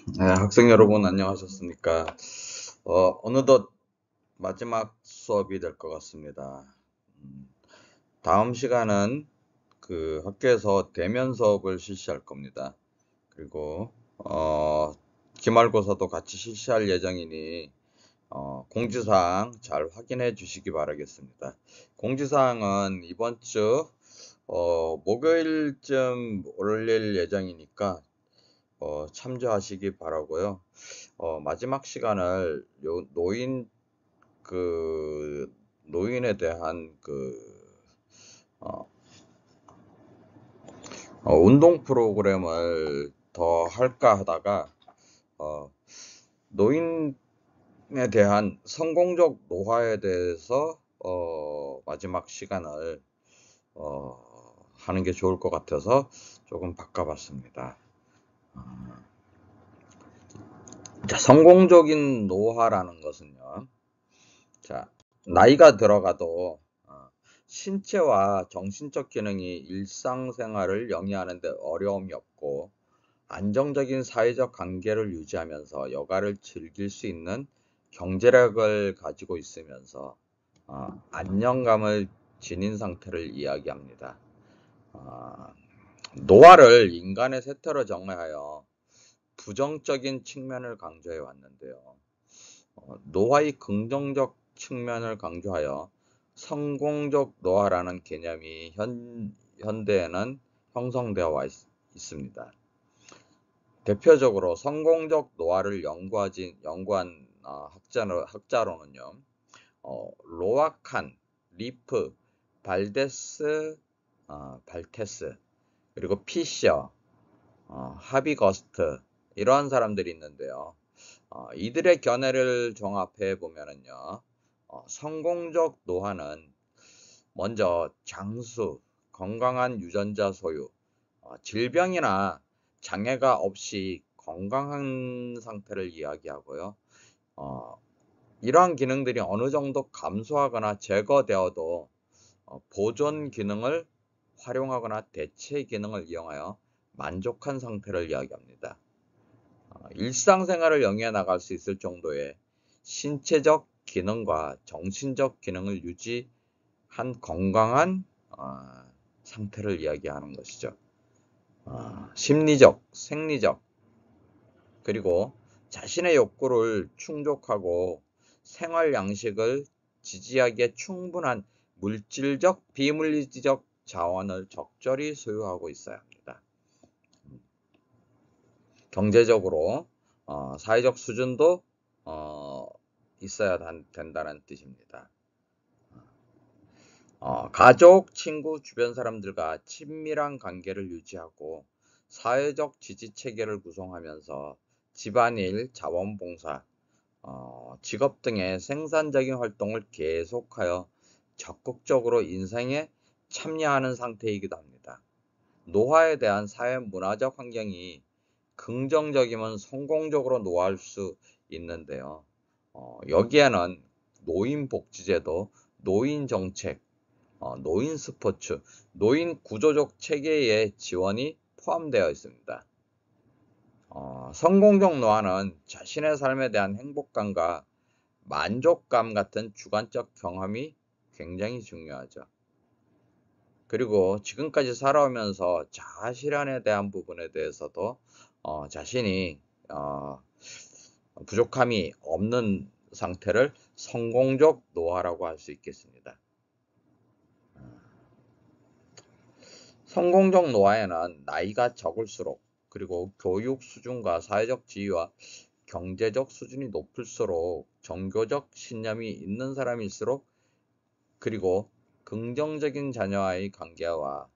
네, 학생 여러분 안녕하셨습니까? 어느덧 마지막 수업이 될 것 같습니다. 음, 다음 시간은 그 학교에서 대면 수업을 실시할 겁니다. 그리고 기말고사도 같이 실시할 예정이니 공지사항 잘 확인해 주시기 바라겠습니다. 공지사항은 이번 주 목요일쯤 올릴 예정이니까 참조하시기 바라고요. 마지막 시간을 그 노인에 대한 어, 운동 프로그램을 더 할까 하다가 어, 노인에 대한 성공적 노화에 대해서 마지막 시간을 하는 게 좋을 것 같아서 조금 바꿔봤습니다. 자, 성공적인 노화라는 것은요. 자, 나이가 들어가도 신체와 정신적 기능이 일상생활을 영위하는 데 어려움이 없고 안정적인 사회적 관계를 유지하면서 여가를 즐길 수 있는 경제력을 가지고 있으면서 안정감을 지닌 상태를 이야기합니다. 어, 노화를 인간의 세태로 정의하여 부정적인 측면을 강조해 왔는데요. 노화의 긍정적 측면을 강조하여 성공적 노화라는 개념이 현대에는 형성되어 있습니다. 대표적으로 성공적 노화를 연구한 학자로는요, 로아칸, 리프, 발테스, 그리고 피셔, 하비거스트 이러한 사람들이 있는데요. 이들의 견해를 종합해 보면은요, 성공적 노화는 먼저 장수, 건강한 유전자 소유, 질병이나 장애가 없이 건강한 상태를 이야기하고요. 어, 이러한 기능들이 어느 정도 감소하거나 제거되어도 보존 기능을 활용하거나 대체 기능을 이용하여 만족한 상태를 이야기합니다. 일상생활을 영위해 나갈 수 있을 정도의 신체적 기능과 정신적 기능을 유지한 건강한 상태를 이야기하는 것이죠. 심리적, 생리적, 그리고 자신의 욕구를 충족하고 생활 양식을 지지하기에 충분한 물질적, 비물리적 자원을 적절히 소유하고 있어야 합니다. 경제적으로 사회적 수준도 있어야 된다는 뜻입니다. 가족, 친구, 주변 사람들과 친밀한 관계를 유지하고 사회적 지지 체계를 구성하면서 집안일, 자원봉사, 직업 등의 생산적인 활동을 계속하여 적극적으로 인생에 참여하는 상태이기도 합니다. 노화에 대한 사회 문화적 환경이 긍정적이면 성공적으로 노화할 수 있는데요. 여기에는 노인복지제도, 노인정책, 노인스포츠, 노인 구조적 체계의 지원이 포함되어 있습니다. 성공적 노화는 자신의 삶에 대한 행복감과 만족감 같은 주관적 경험이 굉장히 중요하죠. 그리고 지금까지 살아오면서 자아실현에 대한 부분에 대해서도 자신이 부족함이 없는 상태를 성공적 노화라고 할 수 있겠습니다. 성공적 노화에는 나이가 적을수록 그리고 교육 수준과 사회적 지위와 경제적 수준이 높을수록 종교적 신념이 있는 사람일수록 그리고 긍정적인 자녀와의 관계와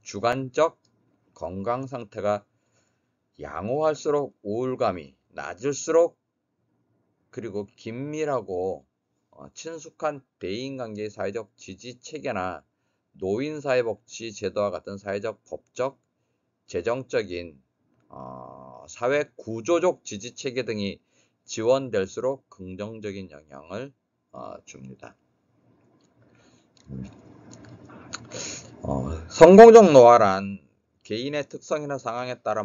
주관적 건강 상태가 양호할수록 우울감이 낮을수록 그리고 긴밀하고 친숙한 대인관계의 사회적 지지 체계나 노인사회복지 제도와 같은 사회적 법적 재정적인 사회 구조적 지지 체계 등이 지원될수록 긍정적인 영향을 줍니다. 성공적 노화란 개인의 특성이나 상황에 따라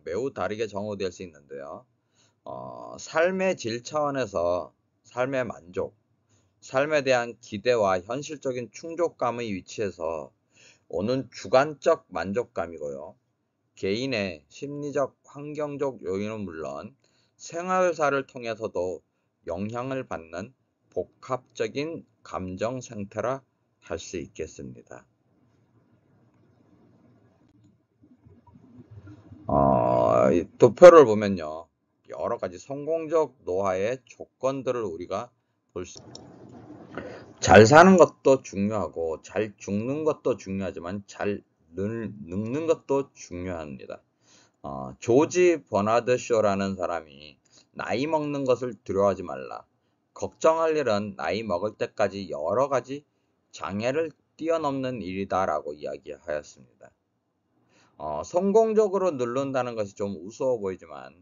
매우 다르게 정의될 수 있는데요. 삶의 질 차원에서 삶의 만족, 삶에 대한 기대와 현실적인 충족감의 위치에서 오는 주관적 만족감이고요. 개인의 심리적, 환경적 요인은 물론 생활사를 통해서도 영향을 받는 복합적인 감정 생태라 할 수 있겠습니다. 이 도표를 보면요. 여러 가지 성공적 노화의 조건들을 우리가 잘 사는 것도 중요하고 잘 죽는 것도 중요하지만 잘 늙는 것도 중요합니다. 조지 버나드 쇼라는 사람이 나이 먹는 것을 두려워하지 말라. 걱정할 일은 나이 먹을 때까지 여러 가지 장애를 뛰어넘는 일이다라고 이야기하였습니다. 성공적으로 늙는다는 것이 좀 우스워 보이지만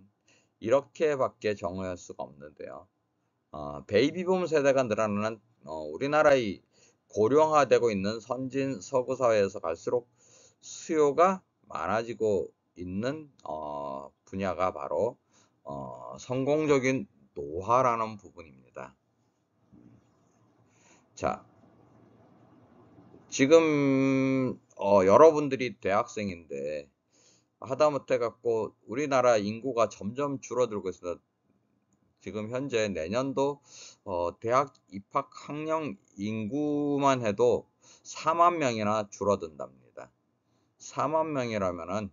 이렇게밖에 정의할 수가 없는데요. 베이비붐 세대가 늘어나는 우리나라의 고령화되고 있는 선진 서구 사회에서 갈수록 수요가 많아지고 있는 분야가 바로 성공적인 노화라는 부분입니다. 자, 지금 여러분들이 대학생인데 하다못해 갖고 우리나라 인구가 점점 줄어들고 있습니다. 지금 현재 내년도 대학 입학 학령 인구만 해도 4만 명이나 줄어든답니다. 4만 명이라면은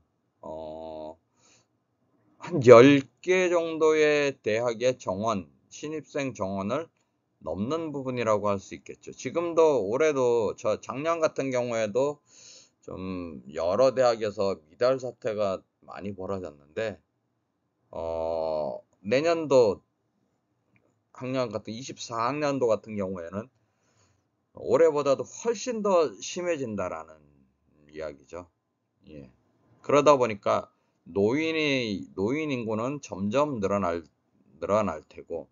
한 10개 정도의 대학의 정원, 신입생 정원을 넘는 부분이라고 할 수 있겠죠. 지금도 올해도 작년 같은 경우에도 좀 여러 대학에서 미달 사태가 많이 벌어졌는데 내년도 학년 같은 24학년도 같은 경우에는 올해보다도 훨씬 더 심해진다라는 이야기죠. 예. 그러다 보니까 노인 인구는 점점 늘어날 테고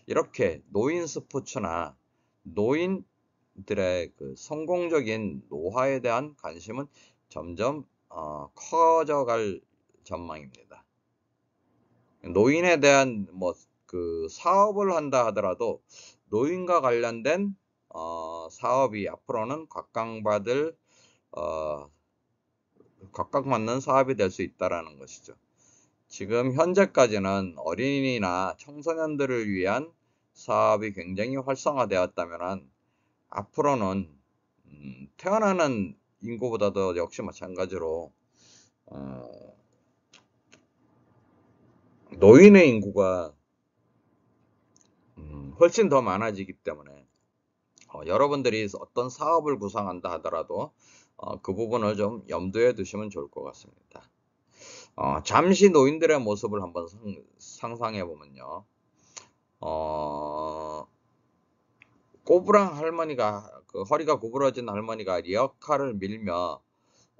이렇게 노인 스포츠나 노인들의 그 성공적인 노화에 대한 관심은 점점 커져갈 전망입니다. 노인에 대한 그 사업을 한다 하더라도 노인과 관련된 사업이 앞으로는 각광받는 사업이 될 수 있다라는 것이죠. 지금 현재까지는 어린이나 청소년들을 위한 사업이 굉장히 활성화되었다면 앞으로는 태어나는 인구보다도 역시 마찬가지로 노인의 인구가 훨씬 더 많아지기 때문에 여러분들이 어떤 사업을 구상한다 하더라도 그 부분을 좀 염두에 두시면 좋을 것 같습니다. 잠시 노인들의 모습을 한번 상상해 보면요. 꼬부랑 할머니가 그 허리가 구부러진 할머니가 리어카를 밀며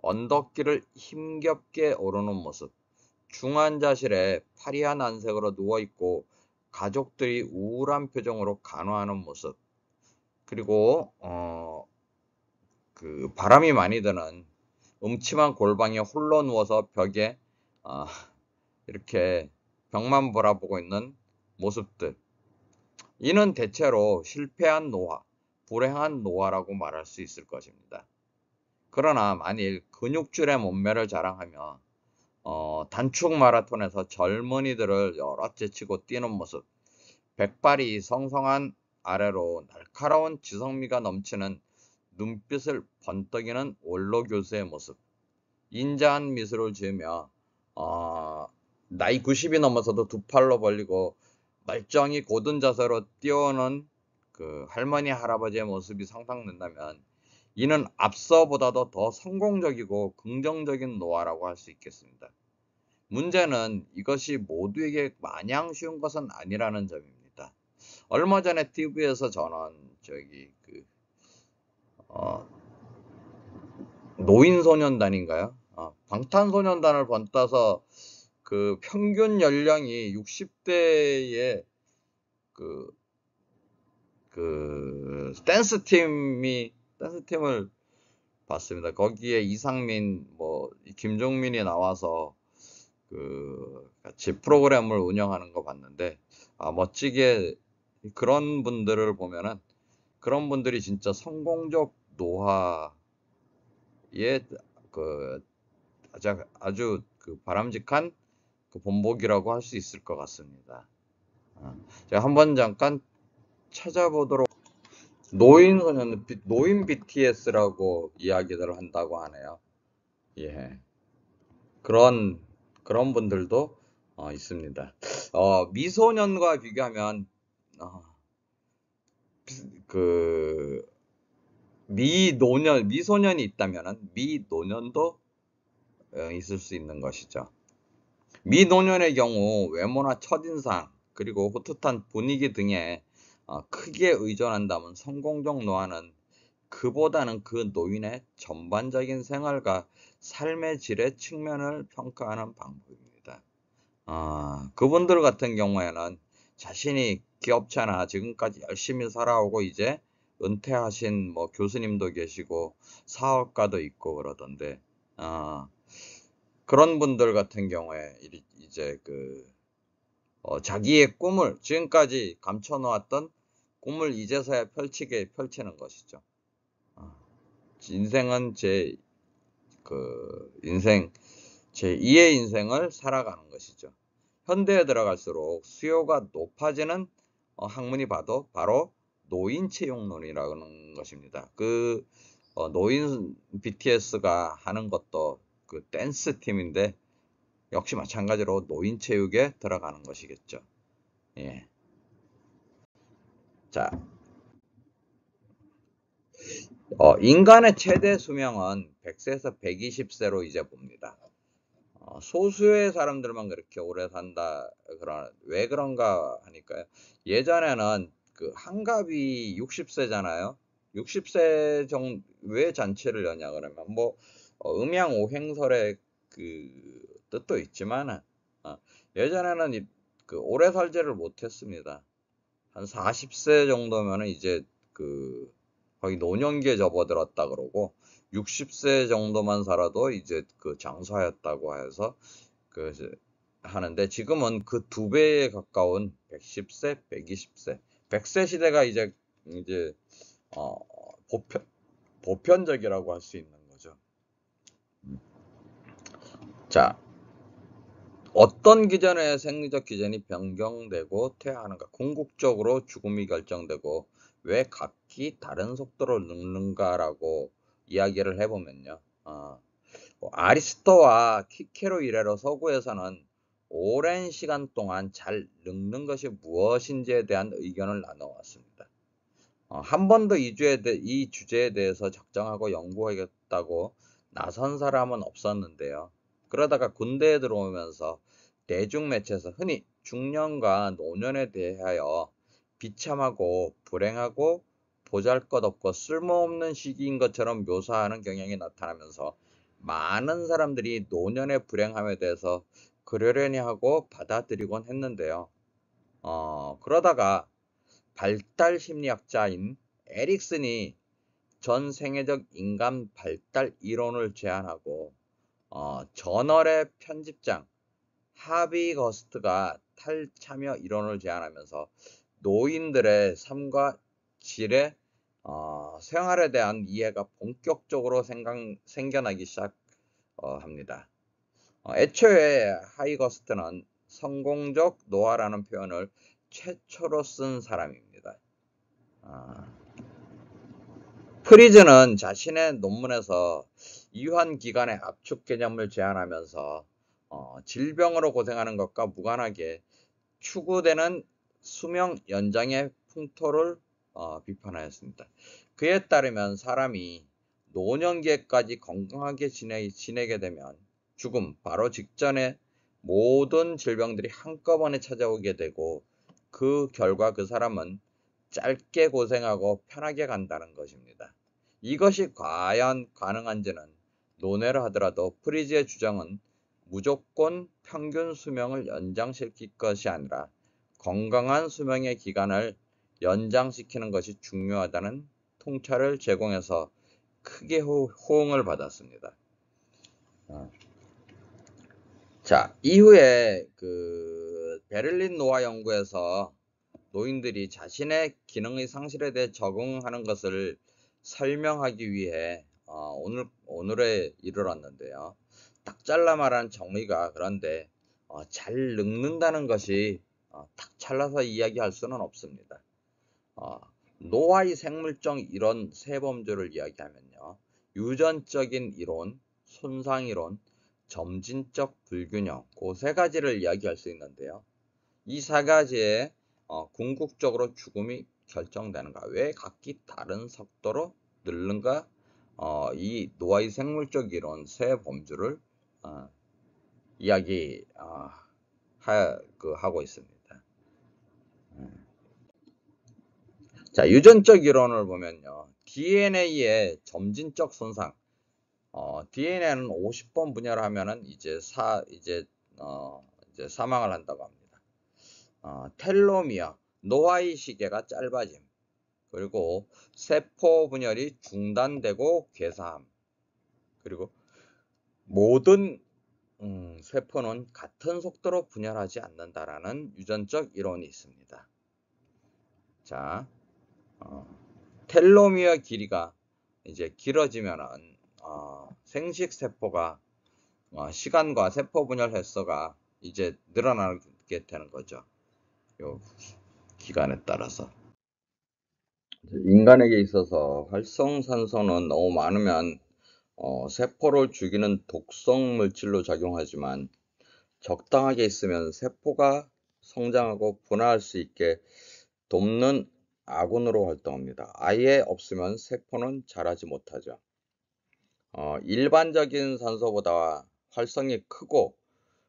언덕길을 힘겹게 오르는 모습, 중환자실에 파리한 안색으로 누워있고 가족들이 우울한 표정으로 간호하는 모습, 그리고 그 바람이 많이 드는 음침한 골방에 홀로 누워서 벽에 이렇게 벽만 바라보고 있는 모습들, 이는 대체로 실패한 노화, 불행한 노화라고 말할 수 있을 것입니다. 그러나 만일 근육줄의 몸매를 자랑하며 단축 마라톤에서 젊은이들을 여럿 제치고 뛰는 모습, 백발이 성성한 아래로 날카로운 지성미가 넘치는 눈빛을 번뜩이는 원로 교수의 모습, 인자한 미소를 지으며 나이 90이 넘어서도 두 팔로 벌리고 멀쩡히 고든 자세로 뛰어오는 그 할머니 할아버지의 모습이 상상된다면 이는 앞서보다도 더 성공적이고 긍정적인 노화라고 할 수 있겠습니다. 문제는 이것이 모두에게 마냥 쉬운 것은 아니라는 점입니다. 얼마 전에 TV에서 저는 노인소년단인가요? 방탄소년단을 번따서 그 평균 연령이 60대의 그 댄스 팀을 봤습니다. 거기에 이상민, 김종민이 나와서 같이 프로그램을 운영하는 거 봤는데, 멋지게 그런 분들을 보면은 그런 분들이 진짜 성공적 노화의 그 아주 그 바람직한 그 본보기라고 할 수 있을 것 같습니다. 제가 한번 잠깐 찾아보도록. 노인 BTS라고 이야기들을 한다고 하네요. 예. 그런 분들도 있습니다. 미소년과 비교하면, 어, 그, 미소년이 있다면은 미노년도 있을 수 있는 것이죠. 미노년의 경우 외모나 첫인상, 그리고 호젓한 분위기 등에 크게 의존한다면 성공적 노화는 그보다는 그 노인의 전반적인 생활과 삶의 질의 측면을 평가하는 방법입니다. 그분들 같은 경우에는 자신이 기업체나 지금까지 열심히 살아오고 이제 은퇴하신 교수님도 계시고 사업가도 있고 그러던데, 그런 분들 같은 경우에 이제 자기의 꿈을 지금까지 감춰놓았던 꿈을 이제서야 펼치는 것이죠. 인생은 제2의 인생을 살아가는 것이죠. 현대에 들어갈수록 수요가 높아지는 학문이 바로 노인 채용론이라는 것입니다. 노인 BTS가 하는 것도 그 댄스 팀인데 역시 마찬가지로 노인 체육에 들어가는 것이겠죠. 예. 자, 인간의 최대 수명은 100세에서 120세로 이제 봅니다. 소수의 사람들만 그렇게 오래 산다. 왜 그런가 하니까요. 예전에는 그 환갑이 60세잖아요. 60세 왜 잔치를 여냐 그러면 음양오행설의 그 뜻도 있지만 예전에는 오래 살지를 못했습니다. 한 40세 정도면은 이제 거의 노년기에 접어들었다 그러고 60세 정도만 살아도 이제 장사였다고 해서 하는데 지금은 그 2배에 가까운 110세, 120세, 100세 시대가 이제 보편적이라고 할 수 있는 거죠. 자, 어떤 기전의 생리적 기전이 변경되고 퇴화하는가? 궁극적으로 죽음이 결정되고 왜 각기 다른 속도로 늙는가라고 이야기를 해보면요. 아리스토와 키케로 이래로 서구에서는 오랜 시간 동안 잘 늙는 것이 무엇인지에 대한 의견을 나눠왔습니다. 한 번도 이 주제에 대해서 작정하고 연구하겠다고 나선 사람은 없었는데요. 그러다가 군대에 들어오면서 대중매체에서 흔히 중년과 노년에 대하여 비참하고 불행하고 보잘것없고 쓸모없는 시기인 것처럼 묘사하는 경향이 나타나면서 많은 사람들이 노년의 불행함에 대해서 그러려니 하고 받아들이곤 했는데요. 그러다가 발달 심리학자인 에릭슨이 전 생애적 인간 발달 이론을 제안하고 저널의 편집장 하비 거스트가 탈참여 이론을 제안하면서 노인들의 삶과 질의 생활에 대한 이해가 본격적으로 생겨나기 시작합니다. 애초에 하이거스트는 성공적 노화라는 표현을 최초로 쓴 사람입니다. 프리즈는 자신의 논문에서 이환기관의 압축 개념을 제안하면서 질병으로 고생하는 것과 무관하게 추구되는 수명 연장의 풍토를 비판하였습니다. 그에 따르면 사람이 노년기에까지 건강하게 지내게 되면 죽음 바로 직전에 모든 질병들이 한꺼번에 찾아오게 되고 그 결과 그 사람은 짧게 고생하고 편하게 간다는 것입니다. 이것이 과연 가능한지는 논외로 하더라도 프리즈의 주장은 무조건 평균 수명을 연장시킬 것이 아니라 건강한 수명의 기간을 연장시키는 것이 중요하다는 통찰을 제공해서 크게 호응을 받았습니다. 자, 이후에 그 베를린 노화 연구에서 노인들이 자신의 기능의 상실에 대해 적응하는 것을 설명하기 위해 오늘에 이르렀는데요. 딱 잘라 말한 정의가 그런데 잘 늙는다는 것이 딱 잘라서 이야기할 수는 없습니다. 노화의 생물적 이론 세 범주를 이야기하면요. 유전적인 이론, 손상이론, 점진적 불균형, 그 세 가지를 이야기할 수 있는데요. 이 세 가지에 궁극적으로 죽음이 결정되는가, 왜 각기 다른 속도로 늙는가, 이 노화의 생물적 이론 세 범주를 하고 있습니다. 자, 유전적 이론을 보면요. DNA의 점진적 손상, DNA는 50번 분열을 하면은 이제 사망을 한다고 합니다. 텔로미어, 노화의 시계가 짧아짐, 그리고 세포 분열이 중단되고 괴사함, 그리고 모든 세포는 같은 속도로 분열하지 않는다라는 유전적 이론이 있습니다. 자, 텔로미어 길이가 이제 길어지면은 생식 세포가 시간과 세포 분열 횟수가 이제 늘어나게 되는 거죠. 요 기간에 따라서. 인간에게 있어서 활성산소는 너무 많으면 세포를 죽이는 독성 물질로 작용하지만 적당하게 있으면 세포가 성장하고 분화할 수 있게 돕는 아군으로 활동합니다. 아예 없으면 세포는 자라지 못하죠. 일반적인 산소보다 활성이 크고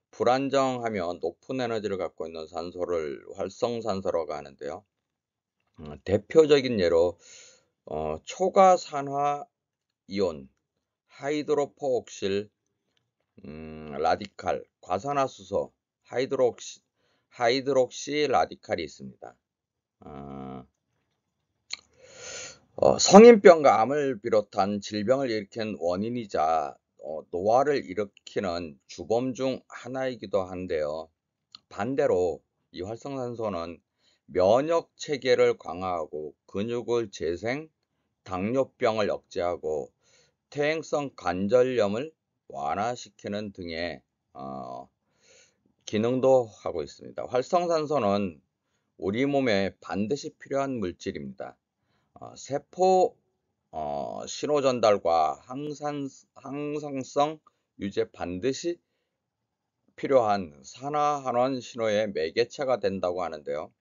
불안정하며 높은 에너지를 갖고 있는 산소를 활성산소라고 하는데요. 대표적인 예로 초가산화 이온, 하이드로포옥실, 라디칼, 과산화수소, 하이드록시 라디칼이 있습니다. 성인병과 암을 비롯한 질병을 일으킨 원인이자 노화를 일으키는 주범 중 하나이기도 한데요. 반대로 이 활성산소는 면역 체계를 강화하고 근육을 재생, 당뇨병을 억제하고 퇴행성 관절염을 완화시키는 등의 기능도 하고 있습니다. 활성산소는 우리 몸에 반드시 필요한 물질입니다. 세포 신호 전달과 항상성 유지에 반드시 필요한 산화환원 신호의 매개체가 된다고 하는데요.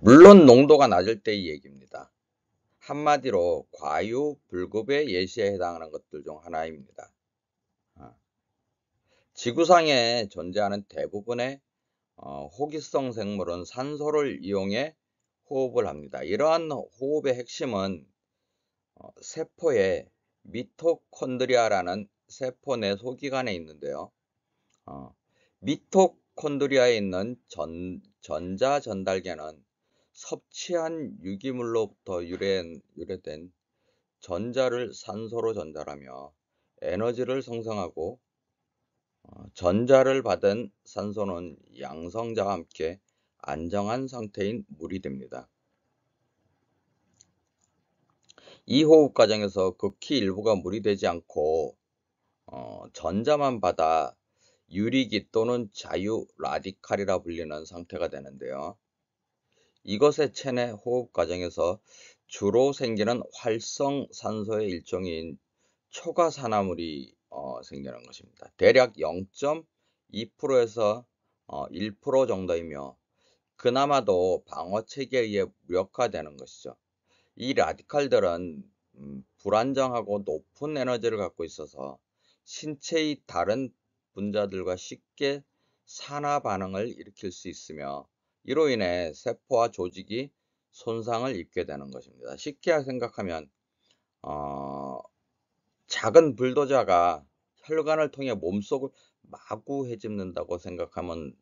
물론 농도가 낮을 때의 얘기입니다. 한마디로 과유불급의 예시에 해당하는 것들 중 하나입니다. 지구상에 존재하는 대부분의 호기성 생물은 산소를 이용해 호흡을 합니다. 이러한 호흡의 핵심은 세포의 미토콘드리아라는 세포 내 소기관에 있는데요. 미토콘드리아에 있는 전자 전달계는 섭취한 유기물로부터 유래된 전자를 산소로 전달하며 에너지를 생성하고 전자를 받은 산소는 양성자와 함께 안정한 상태인 물이 됩니다. 이 호흡 과정에서 극히 일부가 물이 되지 않고 전자만 받아 유리기 또는 자유 라디칼이라 불리는 상태가 되는데요. 이것의 체내 호흡 과정에서 주로 생기는 활성산소의 일종인 초가산화물이 생기는 것입니다. 대략 0.2%에서 1% 정도이며 그나마도 방어체계에 의해 무력화되는 것이죠. 이 라디칼들은 불안정하고 높은 에너지를 갖고 있어서 신체의 다른 분자들과 쉽게 산화 반응을 일으킬 수 있으며 이로 인해 세포와 조직이 손상을 입게 되는 것입니다. 쉽게 생각하면 작은 불도저가 혈관을 통해 몸속을 마구 헤집는다고 생각하면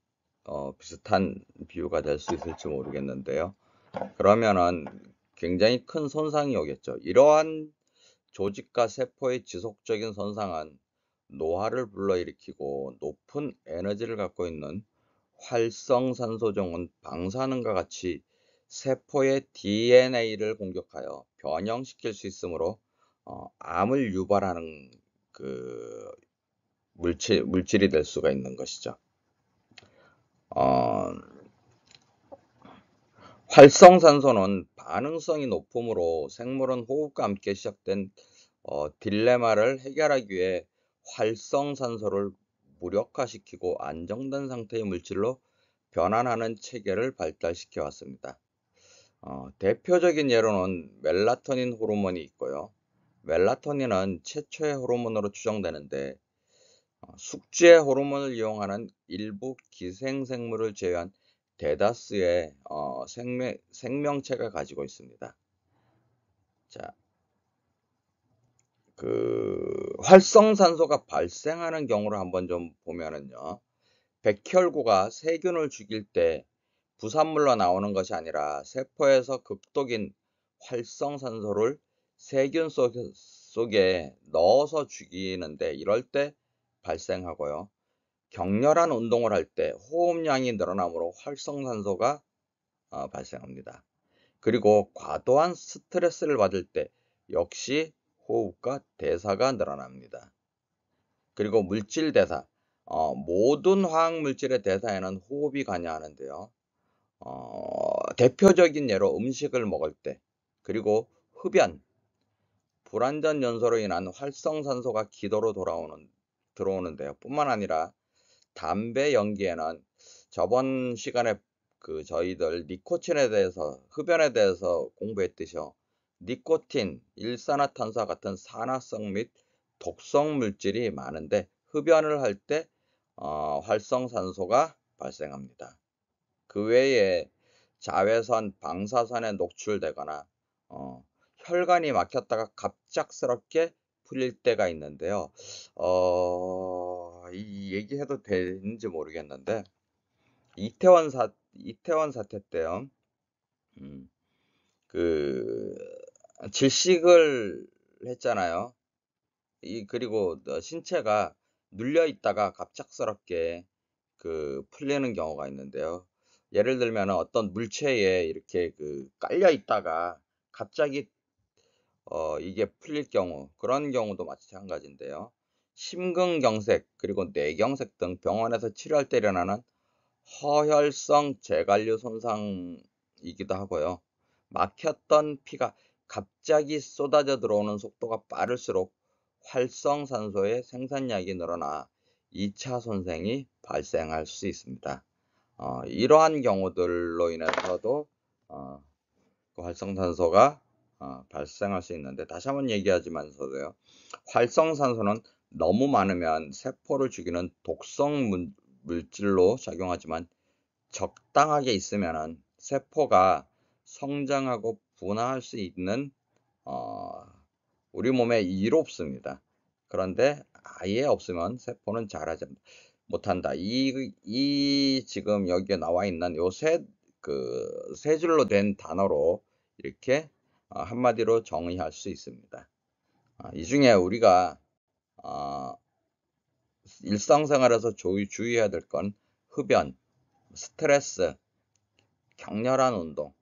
비슷한 비유가 될 수 있을지 모르겠는데요. 그러면은 굉장히 큰 손상이 오겠죠. 이러한 조직과 세포의 지속적인 손상은 노화를 불러일으키고 높은 에너지를 갖고 있는 활성산소종은 방사능과 같이 세포의 DNA를 공격하여 변형시킬 수 있으므로 암을 유발하는 그 물질이 될 수가 있는 것이죠. 어, 활성산소는 반응성이 높으므로 생물은 호흡과 함께 시작된 딜레마를 해결하기 위해 활성산소를 무력화시키고 안정된 상태의 물질로 변환하는 체계를 발달시켜 왔습니다. 대표적인 예로는 멜라토닌 호르몬이 있고요. 멜라토닌은 최초의 호르몬으로 추정되는데 숙제 호르몬을 이용하는 일부 기생생물을 제외한 대다수의 생명체가 가지고 있습니다. 자, 활성산소가 발생하는 경우를 한번 좀 보면은요. 백혈구가 세균을 죽일 때 부산물로 나오는 것이 아니라 세포에서 극독인 활성산소를 세균 속에 넣어서 죽이는데 이럴 때 발생하고요. 격렬한 운동을 할 때 호흡량이 늘어나므로 활성산소가 발생합니다. 그리고 과도한 스트레스를 받을 때 역시 호흡과 대사가 늘어납니다. 그리고 물질 대사, 모든 화학물질의 대사에는 호흡이 관여하는데요. 대표적인 예로 음식을 먹을 때, 그리고 흡연, 불완전 연소로 인한 활성산소가 기도로 들어오는데요. 뿐만 아니라 담배 연기에는 저번 시간에 저희들 니코틴에 대해서, 흡연에 대해서 공부했듯이요. 니코틴, 일산화탄소와 같은 산화성 및 독성 물질이 많은데 흡연을 할 때 활성산소가 발생합니다. 그 외에 자외선, 방사선에 노출되거나 혈관이 막혔다가 갑작스럽게 풀릴 때가 있는데요. 이 얘기해도 되는지 모르겠는데 이태원 사태 때요. 음, 그 질식을 했잖아요. 그리고 신체가 눌려 있다가 갑작스럽게 풀리는 경우가 있는데요. 예를 들면 어떤 물체에 이렇게 깔려 있다가 갑자기 이게 풀릴 경우, 그런 경우도 마찬가지인데요. 심근경색 그리고 뇌경색 등 병원에서 치료할 때 일어나는 허혈성 재관류 손상이기도 하고요. 막혔던 피가 갑자기 쏟아져 들어오는 속도가 빠를수록 활성산소의 생산량이 늘어나 2차 손상이 발생할 수 있습니다. 이러한 경우들로 인해서도 활성산소가 발생할 수 있는데, 다시 한번 얘기하지만서도요, 활성산소는 너무 많으면 세포를 죽이는 독성 물질로 작용하지만 적당하게 있으면 세포가 성장하고 분화할 수 있는 우리 몸에 이롭습니다. 그런데 아예 없으면 세포는 자라지 못한다. 이 지금 여기에 나와 있는 요 세 줄로 된 단어로 이렇게 한마디로 정의할 수 있습니다. 이 중에 우리가 일상생활에서 주의해야 될 건 흡연, 스트레스, 격렬한 운동,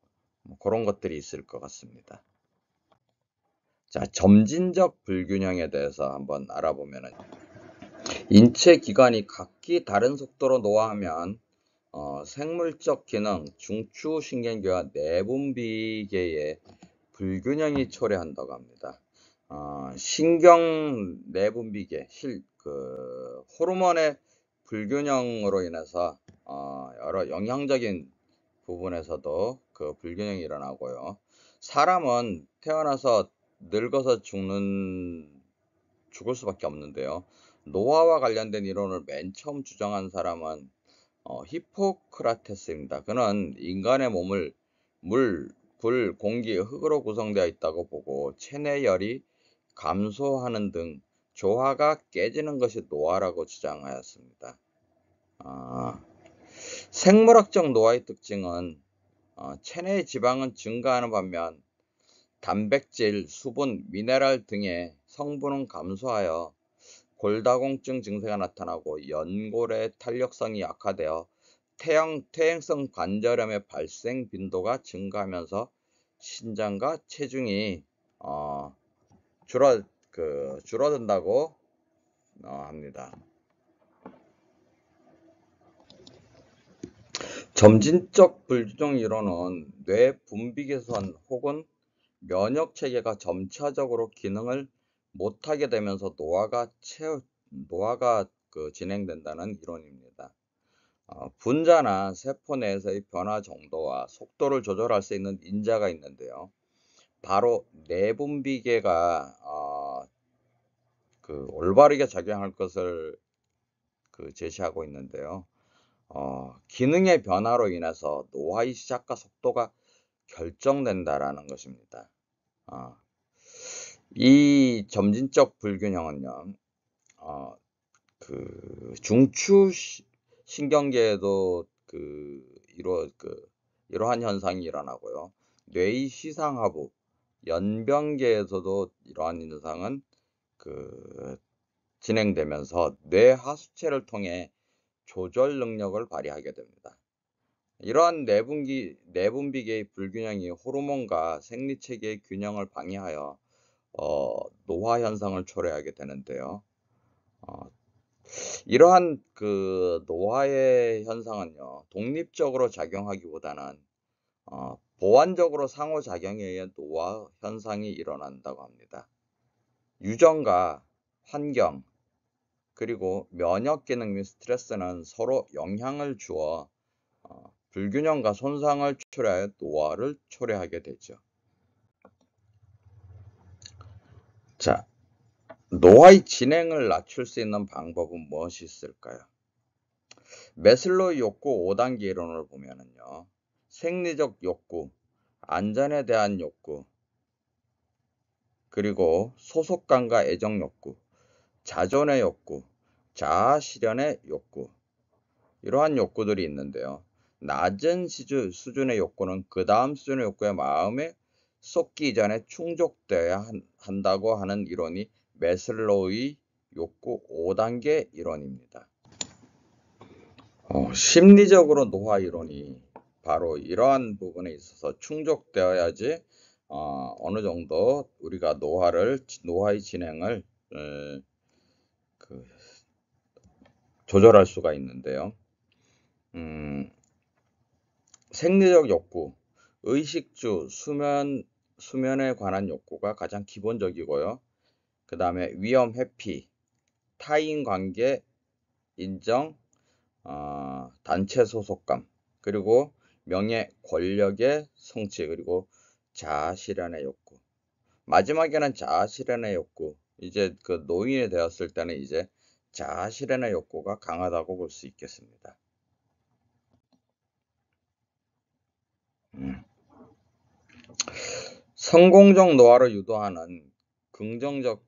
그런 것들이 있을 것 같습니다. 자, 점진적 불균형에 대해서 한번 알아보면은, 인체 기관이 각기 다른 속도로 노화하면 생물적 기능, 중추신경계와 내분비계의 불균형이 초래한다고 합니다. 신경 내분비계, 호르몬의 불균형으로 인해서 여러 영양적인 부분에서도 불균형이 일어나고요. 사람은 태어나서 늙어서 죽을 수밖에 없는데요. 노화와 관련된 이론을 맨 처음 주장한 사람은 히포크라테스입니다. 그는 인간의 몸을 물, 불, 공기, 흙으로 구성되어 있다고 보고 체내열이 감소하는 등 조화가 깨지는 것이 노화라고 주장하였습니다. 생물학적 노화의 특징은 체내 지방은 증가하는 반면 단백질, 수분, 미네랄 등의 성분은 감소하여 골다공증 증세가 나타나고 연골의 탄력성이 약화되어 퇴행성 관절염의 발생 빈도가 증가하면서 신장과 체중이 줄어든다고 합니다. 점진적 불균형 이론은 뇌 분비 개선 혹은 면역 체계가 점차적으로 기능을 못하게 되면서 노화가 진행된다는 이론입니다. 분자나 세포 내에서의 변화 정도와 속도를 조절할 수 있는 인자가 있는데요. 바로 내분비계가 올바르게 작용할 것을 제시하고 있는데요. 기능의 변화로 인해서 노화의 시작과 속도가 결정된다라는 것입니다. 이 점진적 불균형은요, 중추 신경계에도 이러한 현상이 일어나고요. 뇌의 시상하부, 연변계에서도 이러한 현상은 진행되면서 뇌 하수체를 통해 조절 능력을 발휘하게 됩니다. 이러한 내분비계의 불균형이 호르몬과 생리체계의 균형을 방해하여 노화 현상을 초래하게 되는데요. 이러한 노화의 현상은요, 독립적으로 작용하기보다는 보완적으로 상호작용에 의해 노화 현상이 일어난다고 합니다. 유전과 환경, 그리고 면역 기능 및 스트레스는 서로 영향을 주어 불균형과 손상을 초래하여 노화를 초래하게 되죠. 자, 노화의 진행을 낮출 수 있는 방법은 무엇이 있을까요? 매슬로우 욕구 5단계 이론을 보면은요, 생리적 욕구, 안전에 대한 욕구, 그리고 소속감과 애정 욕구, 자존의 욕구, 자아 실현의 욕구, 이러한 욕구들이 있는데요. 낮은 수준의 욕구는 그 다음 수준의 욕구의 마음에 쏟기 이전에 충족되어야 한다고 하는 이론이 매슬로우의 욕구 5단계 이론입니다. 심리적으로 노화 이론이 바로 이러한 부분에 있어서 충족되어야지 어느 정도 우리가 노화의 진행을 조절할 수가 있는데요. 생리적 욕구, 의식주, 수면에 관한 욕구가 가장 기본적이고요. 그 다음에 위험 회피, 타인 관계 인정, 단체 소속감, 그리고 명예, 권력의 성취, 그리고 자아 실현의 욕구. 마지막에는 자아 실현의 욕구. 이제 노인이 되었을 때는 이제 자아 실현의 욕구가 강하다고 볼 수 있겠습니다. 성공적 노화를 유도하는 긍정적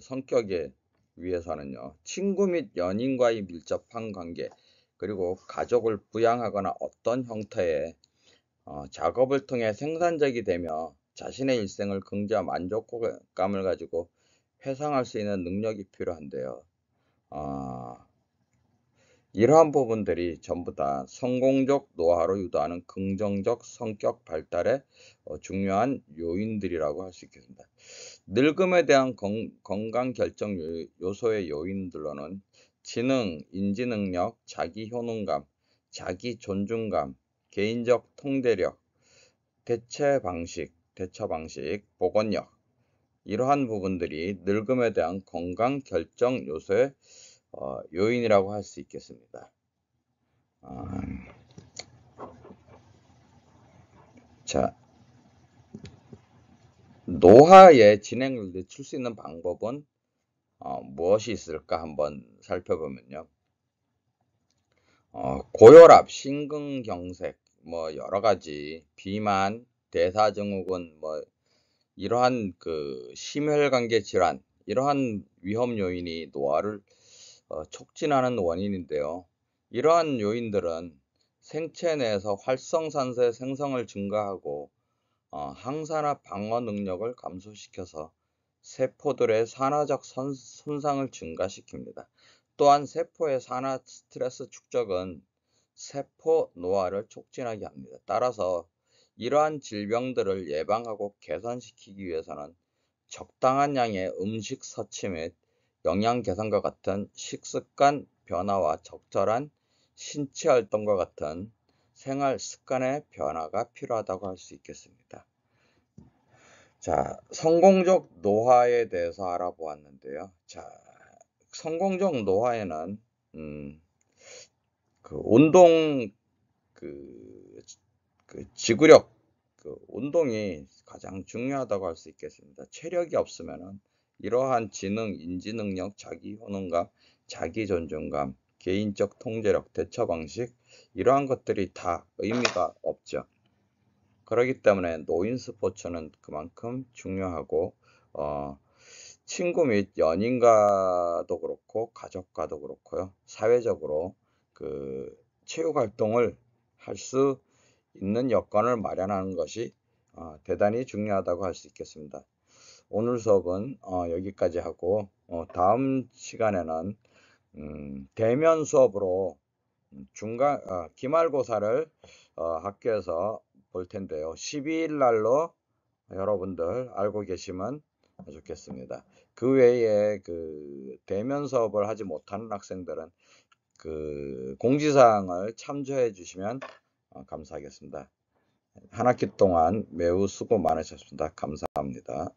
성격에 위해서는요, 친구 및 연인과의 밀접한 관계, 그리고 가족을 부양하거나 어떤 형태의 작업을 통해 생산적이 되며 자신의 일생을 긍지와 만족감을 가지고 회상할 수 있는 능력이 필요한데요. 이러한 부분들이 전부 다 성공적 노화로 유도하는 긍정적 성격 발달의 중요한 요인들이라고 할 수 있겠습니다. 늙음에 대한 건강 결정 요소의 요인들로는 지능, 인지능력, 자기 효능감, 자기 존중감, 개인적 통제력, 대처 방식, 복원력, 이러한 부분들이 늙음에 대한 건강 결정 요소의 요인이라고 할 수 있겠습니다. 자, 노화의 진행을 늦출 수 있는 방법은 무엇이 있을까 한번 살펴보면요. 고혈압, 심근경색, 여러 가지 비만, 대사증후군, 이러한 심혈관계 질환, 이러한 위험 요인이 노화를 촉진하는 원인인데요. 이러한 요인들은 생체 내에서 활성산소의 생성을 증가하고 항산화 방어 능력을 감소시켜서 세포들의 산화적 손상을 증가시킵니다. 또한 세포의 산화 스트레스 축적은 세포 노화를 촉진하게 합니다. 따라서 이러한 질병들을 예방하고 개선시키기 위해서는 적당한 양의 음식 섭취 및 영양 개선과 같은 식습관 변화와 적절한 신체 활동과 같은 생활 습관의 변화가 필요하다고 할 수 있겠습니다. 자, 성공적 노화에 대해서 알아보았는데요. 자, 성공적 노화에는 운동 지구력 운동이 가장 중요하다고 할 수 있겠습니다. 체력이 없으면은 이러한 지능, 인지 능력, 자기 효능감, 자기 존중감, 개인적 통제력, 대처 방식 이러한 것들이 다 의미가 없죠. 그렇기 때문에 노인 스포츠는 그만큼 중요하고 친구 및 연인과도 그렇고 가족과도 그렇고요. 사회적으로 체육 활동을 할 수 있는 여건을 마련하는 것이 대단히 중요하다고 할 수 있겠습니다. 오늘 수업은 여기까지 하고 다음 시간에는 대면 수업으로 기말고사를 학교에서 볼 텐데요. 12일 날로 여러분들 알고 계시면 좋겠습니다. 그 외에 대면 수업을 하지 못하는 학생들은 공지사항을 참조해 주시면 감사하겠습니다. 한 학기 동안 매우 수고 많으셨습니다. 감사합니다.